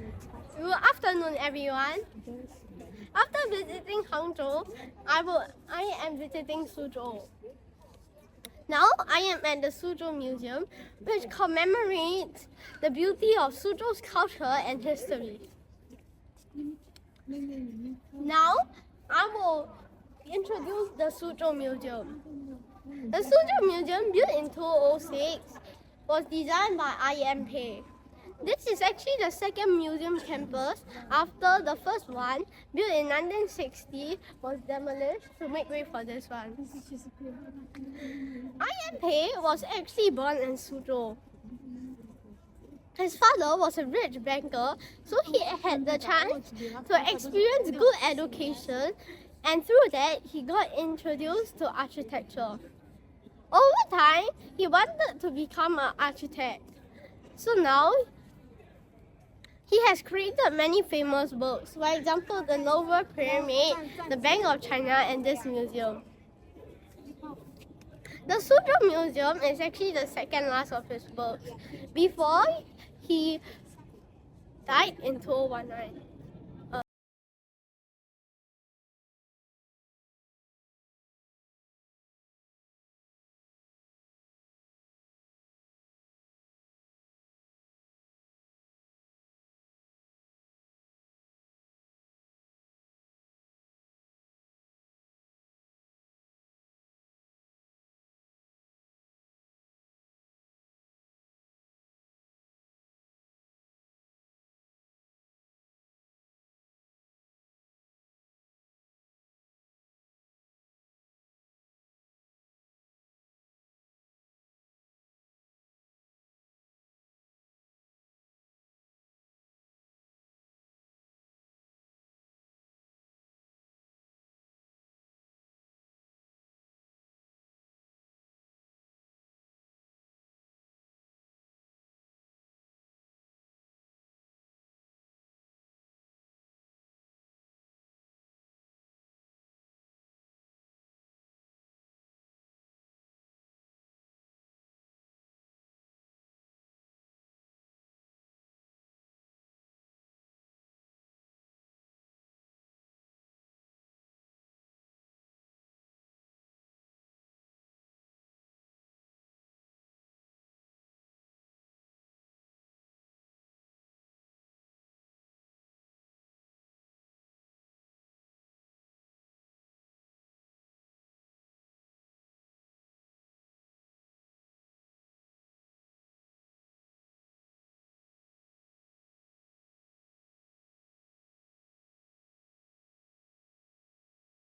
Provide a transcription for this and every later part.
Good afternoon, everyone. After visiting Hangzhou, I am visiting Suzhou. Now I am at the Suzhou Museum, which commemorates the beauty of Suzhou's culture and history. Now I will introduce the Suzhou Museum. The Suzhou Museum, built in 2006, was designed by IMP. This is actually the second museum campus after the first one, built in 1960, was demolished to make way for this one. IMP was actually born in Suzhou. His father was a rich banker, so he had the chance to experience good education, and through that, he got introduced to architecture. Over time, he wanted to become an architect. So now, he has created many famous works, for example, the Louvre Pyramid, the Bank of China, and this museum. The Suzhou Museum is actually the second last of his works, before he died in 2019.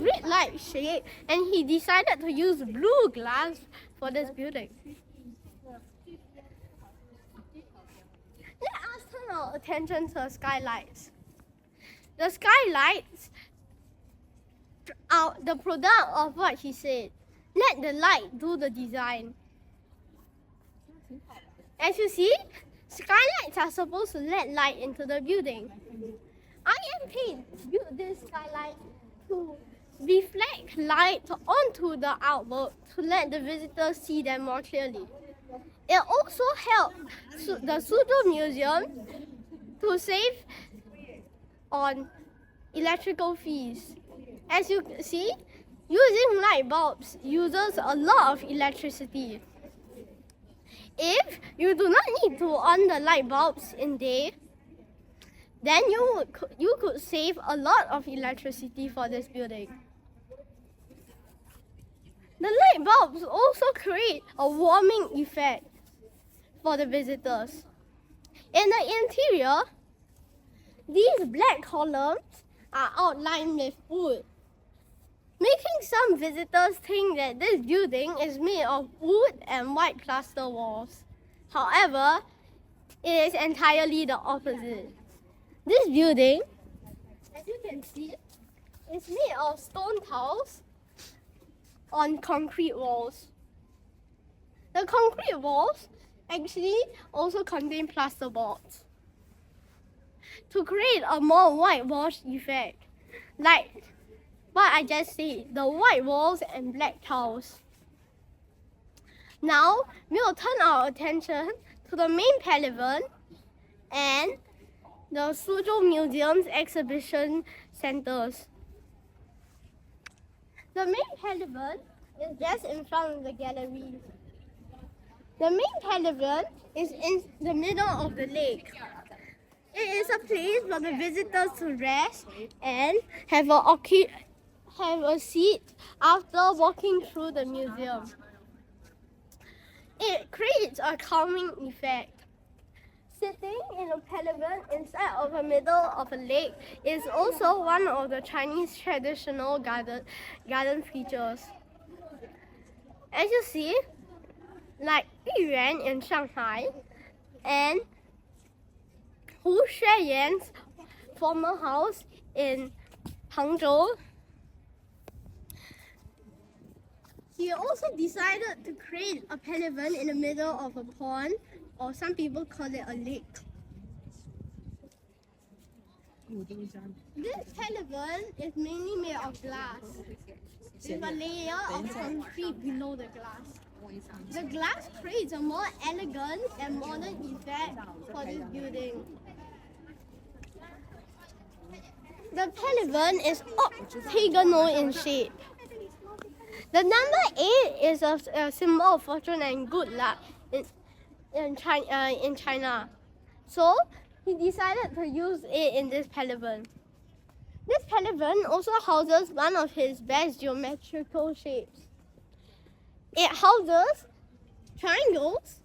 Red light shade, and he decided to use blue glass for this building. Let us turn our attention to the skylights. The skylights are the product of what he said. Let the light do the design. As you see, skylights are supposed to let light into the building. IMP built this skylight to reflect light onto the artwork to let the visitors see them more clearly. It also helped the Suzhou Museum to save on electrical fees. As you see, using light bulbs uses a lot of electricity. If you do not need to on the light bulbs in day, then you could save a lot of electricity for this building. The light bulbs also create a warming effect for the visitors. In the interior, these black columns are outlined with wood, making some visitors think that this building is made of wood and white plaster walls. However, it is entirely the opposite. This building, as you can see, is made of stone tiles on concrete walls. The concrete walls actually also contain plasterboards to create a more whitewashed effect, like what I just said, the white walls and black tiles. Now, we will turn our attention to the main pavilion, and the Suzhou Museum's exhibition centers. The main pavilion is just in front of the gallery. The main pavilion is in the middle of the lake. It is a place for the visitors to rest and have a seat after walking through the museum. It creates a calming effect. Sitting in a pavilion inside of the middle of a lake is also one of the Chinese traditional garden features. As you see, like Yuyuan in Shanghai and Hu Xueyan's former house in Hangzhou, he also decided to create a pavilion in the middle of a pond, or some people call it a lake. This pavilion is mainly made of glass, with a layer of concrete below the glass. The glass creates a more elegant and modern effect for this building. The pavilion is octagonal in shape. The number 8 is a symbol of fortune and good luck in China. So he decided to use it in this pavilion. This pavilion also houses one of his best geometrical shapes. It houses triangles,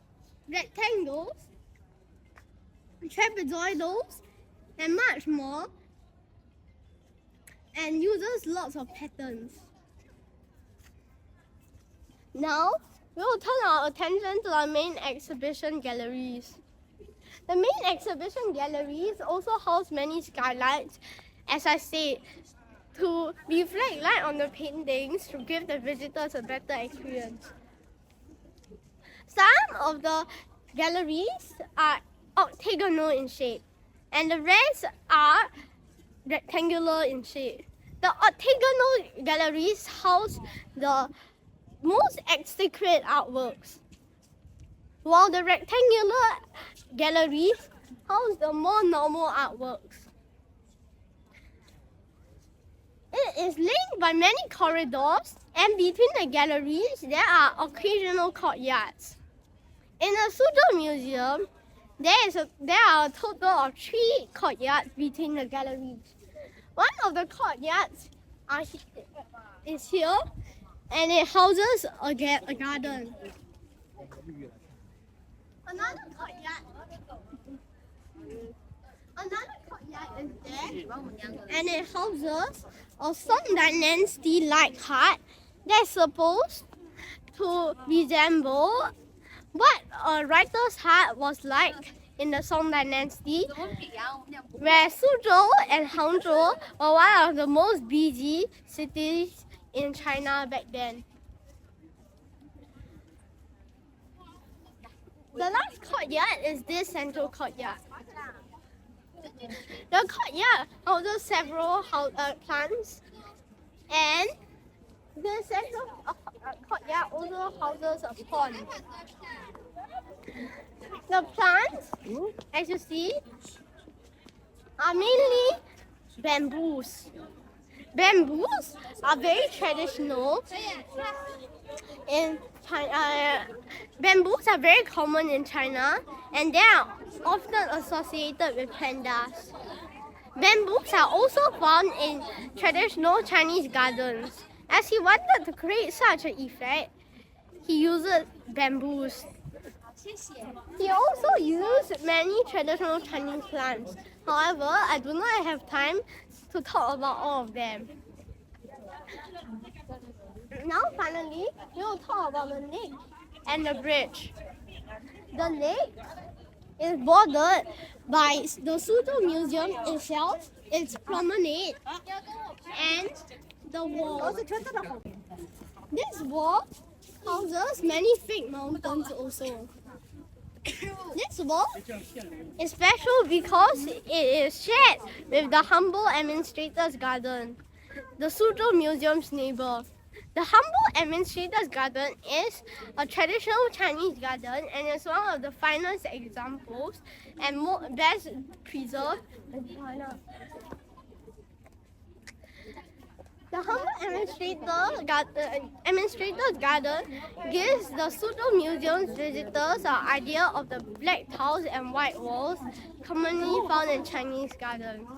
rectangles, trapezoidals, and much more, and uses lots of patterns. Now, we will turn our attention to our main exhibition galleries. The main exhibition galleries also house many skylights, as I said, to reflect light on the paintings to give the visitors a better experience. Some of the galleries are octagonal in shape, and the rest are rectangular in shape. The octagonal galleries house the most exquisite artworks, while the rectangular galleries house the more normal artworks. It is linked by many corridors, and between the galleries there are occasional courtyards. In the Suzhou Museum, there are a total of 3 courtyards between the galleries. One of the courtyards is here, and it houses a garden. Another courtyard is there, and it houses a Song Dynasty-like hut that's supposed to resemble what a writer's hut was like in the Song Dynasty, where Suzhou and Hangzhou were one of the most busy cities in China back then. The last courtyard is this central courtyard. The courtyard houses several plants, and the central courtyard also houses a pond. The plants, as you see, are mainly bamboos. Bamboos are very traditional in China. Bamboos are very common in China, and they are often associated with pandas. Bamboos are also found in traditional Chinese gardens. As he wanted to create such an effect, he uses bamboos. He also used many traditional Chinese plants. However, I do not have time to talk about all of them. Now finally, we will talk about the lake and the bridge. The lake is bordered by the Suzhou Museum itself, its promenade, and the wall. This wall houses many fake mountains also. This wall is special because it is shared with the humble administrator's garden, the Suzhou Museum's neighbor. The humble administrator's garden is a traditional Chinese garden and is one of the finest examples and best preserved in China. The humble administrator's garden gives the Suzhou Museum's visitors an idea of the black tiles and white walls commonly found in Chinese gardens.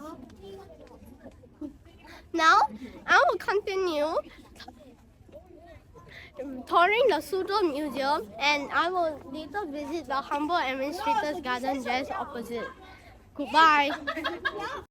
Now, I will continue touring the Suzhou Museum, and I will later visit the humble administrator's garden just opposite. Goodbye.